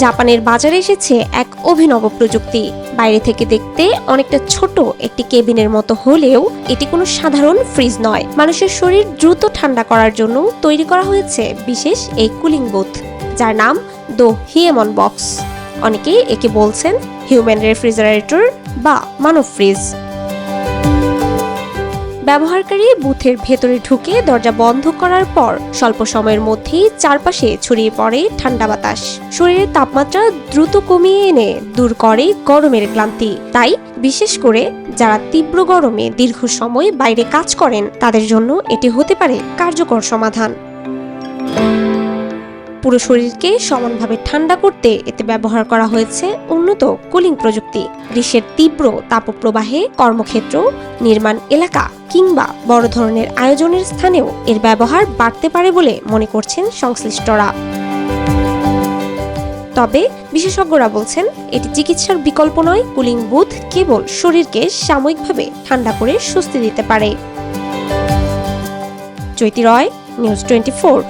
জাপানের বাজারে এসেছে এক অভিনব প্রযুক্তি। বাইরে থেকে দেখতে অনেকটা ছোট একটি কেবিনের মতো হলেও এটি কোনো সাধারণ ফ্রিজ নয়। মানুষের শরীর দ্রুত ঠান্ডা করার জন্য তৈরি করা হয়েছে বিশেষ এই কুলিং বুথ, যার নাম দ্য হিয়েমন বক্স। অনেকেই একে বলছেন হিউম্যান রেফ্রিজারেটর বা মানব ফ্রিজ। ব্যবহারকারী বুথের ভেতরে ঢুকে দরজা বন্ধ করার পর স্বল্প সময়ের মধ্যেই চারপাশে ছড়িয়ে পড়ে ঠান্ডা বাতাস। শরীরের তাপমাত্রা দ্রুত কমিয়ে এনে দূর করে গরমের ক্লান্তি। তাই বিশেষ করে যারা তীব্র গরমে দীর্ঘ সময় বাইরে কাজ করেন তাদের জন্য এটি হতে পারে কার্যকর সমাধান। পুরো শরীরকে সমানভাবে ঠান্ডা করতে এতে ব্যবহার করা হয়েছে উন্নত কুলিং প্রযুক্তি। গ্রীষ্মের তীব্র তাপপ্রবাহে কর্মক্ষেত্র, নির্মাণ এলাকা কিংবা বড় ধরনের আয়োজনের স্থানেও এর ব্যবহার বাড়তে পারে বলে মনে করছেন সংশ্লিষ্টরা। তবে বিশেষজ্ঞরা বলছেন এটি চিকিৎসার বিকল্প নয়। কুলিং বুথ কেবল শরীরকে সাময়িকভাবে ঠান্ডা করে স্বস্তি দিতে পারে। জ্যোতি রয়, নিউজ 24।